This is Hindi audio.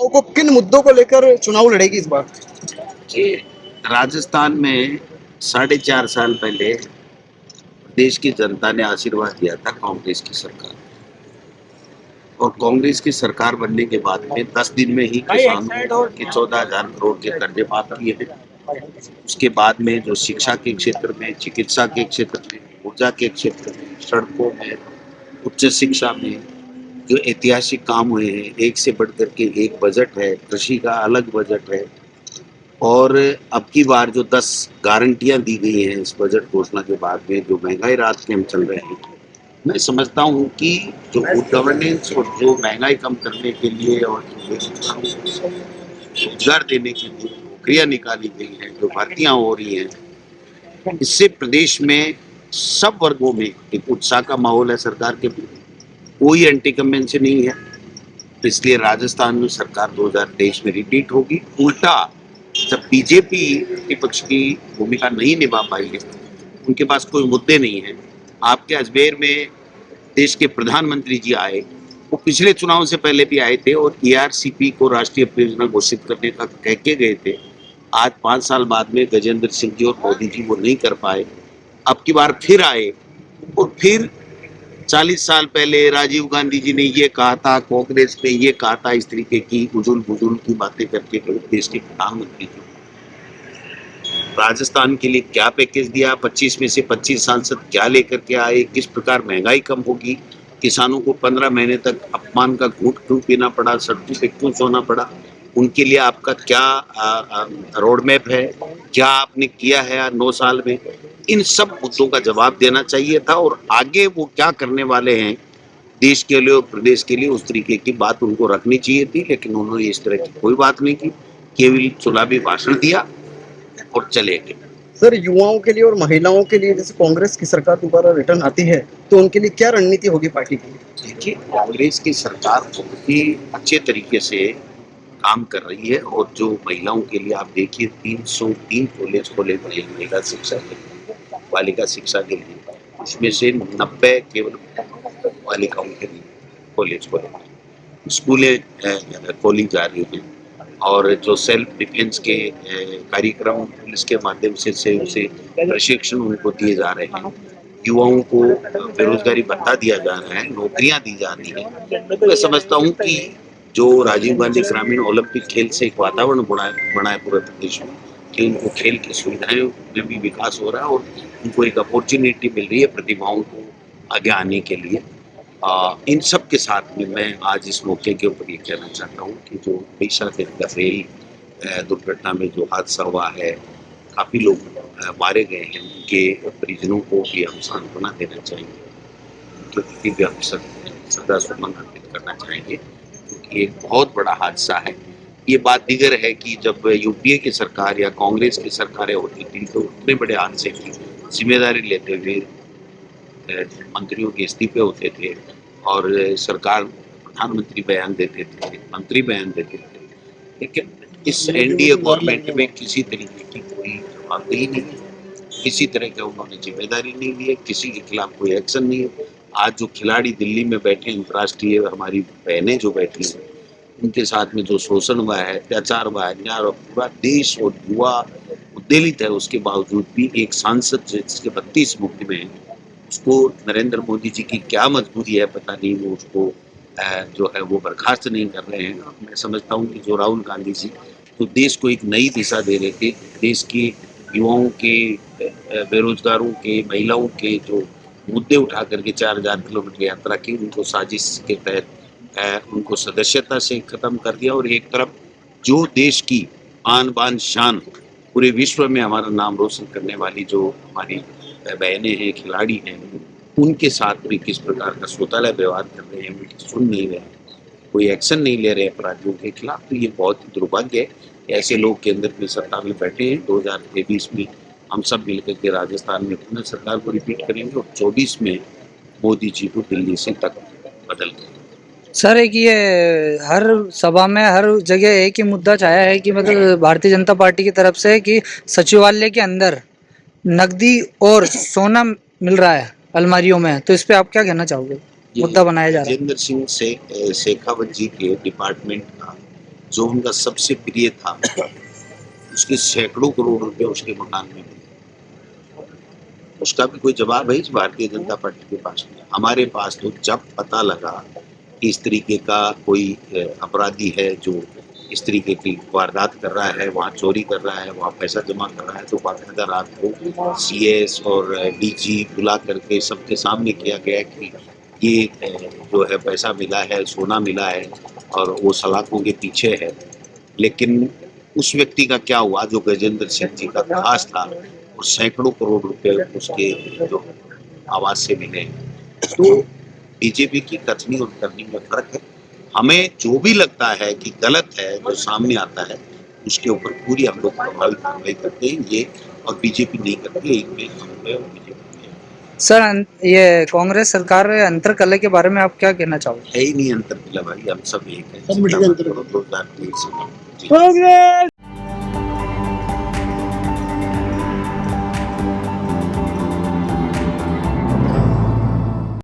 को किन मुद्दों को लेकर चुनाव लड़ेगी इस बार? कि राजस्थान में 4.5 साल पहले देश की जनता ने आशीर्वाद दिया था कांग्रेस की सरकार, और कांग्रेस की सरकार बनने के बाद में 10 दिन में ही किसानों के 14,000 करोड़ के कर्जे माफ किए हैं। उसके बाद में जो शिक्षा के क्षेत्र में, चिकित्सा के क्षेत्र में, ऊर्जा के क्षेत्र में, सड़कों में, उच्च शिक्षा में जो ऐतिहासिक काम हुए हैं, एक से बढ़कर के एक बजट है, कृषि का अलग बजट है। और अब की बार जो 10 गारंटियां दी गई हैं इस बजट घोषणा के बाद में, जो महंगाई राहत के हम चल रहे हैं, मैं समझता हूँ कि जो गुड गवर्नेंस और जो महंगाई कम करने के लिए और जो बेरोजगारों को रोजगार देने के लिए नौकरियां निकाली गई हैं, जो भर्तियां हो रही हैं, इससे प्रदेश में सब वर्गों में एक उत्साह का माहौल है सरकार के प्रति। कोई एंटी कमेंसी नहीं है। इसलिए राजस्थान में सरकार 2023 में रिपीट होगी। उल्टा जब बीजेपी विपक्ष की भूमिका नहीं निभा पाई है, उनके पास कोई मुद्दे नहीं है। आपके अजमेर में देश के प्रधानमंत्री जी आए, वो पिछले चुनाव से पहले भी आए थे और ईआरसीपी को राष्ट्रीय परियोजना घोषित करने का कह के गए थे। आज 5 साल बाद में गजेंद्र सिंह जी और मोदी जी वो नहीं कर पाए। अब की बार फिर आए और फिर 40 साल पहले राजीव गांधी जी ने ये कहा था, कांग्रेस ने ये कहा था, इस तरीके की उजुल बुजुल की बातें करके देश के प्रधानमंत्री जी राजस्थान के लिए क्या पैकेज दिया, 25 में से 25 सांसद क्या लेकर के आए, किस प्रकार महंगाई कम होगी, किसानों को 15 महीने तक अपमान का घूंट क्यों पीना पड़ा, सड़कों पे क्यों सोना पड़ा, उनके लिए आपका क्या रोड मैप है, क्या आपने किया है 9 साल में। इन सब मुद्दों का जवाब देना चाहिए था, और आगे वो क्या करने वाले हैं देश के लिए और प्रदेश के लिए, उस तरीके की बात उनको रखनी चाहिए थी। लेकिन उन्होंने इस तरह की कोई बात नहीं की, केवल चुनावी भाषण दिया और चले गए। सर, युवाओं के लिए और महिलाओं के लिए जैसे कांग्रेस की सरकार दोबारा रिटर्न आती है, तो उनके लिए क्या रणनीति होगी पार्टी की? देखिए, कांग्रेस की सरकार बहुत ही अच्छे तरीके से काम कर रही है, और जो महिलाओं के लिए आप देखिए 303 कॉलेज खोले गए हैं महिला शिक्षा के लिए, बालिका शिक्षा के लिए, उसमें से 90 केवल बालिकाओं के लिए कॉलेज खोले गए, स्कूलें खोली जा रही हैं, और जो सेल्फ डिफेंस के कार्यक्रम पुलिस के माध्यम से उसे प्रशिक्षण उनको दिए जा रहे हैं, युवाओं को बेरोजगारी भत्ता दिया जा रहा है, नौकरियां दी जा रही है। मैं समझता हूँ कि जो राजीव गांधी ग्रामीण ओलंपिक खेल से एक वातावरण बना है पूरे प्रदेश में, कि उनको खेल की सुविधाएं में भी विकास हो रहा है और उनको एक अपॉर्चुनिटी मिल रही है प्रतिभाओं को आगे आने के लिए। इन सब के साथ में मैं आज इस मौके के ऊपर ये कहना चाहता हूँ कि जो उड़ीसा के रेल दुर्घटना में जो हादसा हुआ है, काफ़ी लोग मारे गए हैं, उनके परिजनों को भी हम सांत्वना देना चाहेंगे, उनके प्रति भी हम श्रद्धा सुमन अर्पित करना चाहेंगे, क्योंकि एक बहुत बड़ा हादसा है। ये बात दीगर है कि जब यूपीए की सरकार या कांग्रेस की सरकारें होती थी, तो उतने बड़े हादसे की जिम्मेदारी लेते हुए मंत्रियों के इस्तीफे होते थे, और सरकार प्रधानमंत्री बयान देते थे, मंत्री बयान देते थे। लेकिन इस एनडीए गवर्नमेंट में किसी तरीके की कोई जवाबदेही नहीं है, किसी तरह का उन्होंने जिम्मेदारी नहीं ली है, किसी के खिलाफ कोई एक्शन नहीं है। आज जो खिलाड़ी दिल्ली में बैठे, अंतर्राष्ट्रीय हमारी बहनें जो बैठी हैं, उनके साथ में जो शोषण हुआ है, अत्याचार हुआ है, अन्याय, और पूरा देश और युवा उद्वेलित है, उसके बावजूद भी एक सांसद जिसके 32 मुकदमे हैं, उसको नरेंद्र मोदी जी की क्या मजबूरी है पता नहीं, वो उसको जो है वो बर्खास्त नहीं कर रहे हैं। मैं समझता हूँ कि जो राहुल गांधी जी तो देश को एक नई दिशा दे रहे थे, देश के युवाओं के, बेरोजगारों के, महिलाओं के जो मुद्दे उठा करके 4,000 किलोमीटर यात्रा की, उनको साजिश के तहत उनको सदस्यता से खत्म कर दिया, और एक तरफ जो देश की आन बान शान पूरे विश्व में हमारा नाम रोशन करने वाली जो हमारी बहनें हैं, खिलाड़ी हैं, उनके साथ भी किस प्रकार का शोताला व्यवहार कर रहे हैं, उनकी सुन नहीं रहे हैं, कोई एक्शन नहीं ले रहे अपराधियों के खिलाफ। तो ये बहुत ही दुर्भाग्य है, ऐसे लोग केंद्र में सत्ता में बैठे हैं। 2023 में हम सब मिलकर के राजस्थान में पुनः सरकार को रिपीट करेंगे, और 24 में मोदी जी को दिल्ली से तक बदल देंगे। सर, एक ये हर सभा में हर जगह एक ही मुद्दा छाया है कि मतलब भारतीय जनता पार्टी की तरफ से कि सचिवालय के अंदर नकदी और सोना मिल रहा है अलमारियों में, तो इस पे आप क्या कहना चाहोगे? मुद्दा बनाया जा रहा है। गजेंद्र सिंह से शेखावत जी के डिपार्टमेंट का जो उनका सबसे प्रिय था, उसके सैकड़ों करोड़ रुपए उसके मकान में मिले। उसका भी कोई जवाब है इस भारतीय जनता पार्टी के पास नहीं। हमारे पास तो जब पता लगा कि इस तरीके का कोई अपराधी है जो इस तरीके की वारदात कर रहा है, वहाँ चोरी कर रहा है, वहाँ पैसा जमा कर रहा है, तो बाकायदा रात को सीएस और डीजी बुला करके सबके सामने किया गया कि ये जो है पैसा मिला है, सोना मिला है और वो सलाखों के पीछे है। लेकिन उस व्यक्ति का क्या हुआ जो गजेंद्र सिंह जी का खास था, और सैकड़ों करोड़ रुपए उसके जो आवाज से मिले। तो बीजेपी की कथनी और करनी में फर्क है। हमें जो भी लगता है कि गलत है, जो सामने आता है, उसके ऊपर पूरी हम लोग प्रभावित कार्रवाई करते हैं। ये और बीजेपी नहीं करती है, इनमें हम लोग और बीजेपी सर ये कांग्रेस सरकार में अंतर कलह के बारे में आप क्या कहना चाहोगे? है ही नहीं अंतर मिला भाई, हम सब एक है। सब मिल के अंतर 2023 से।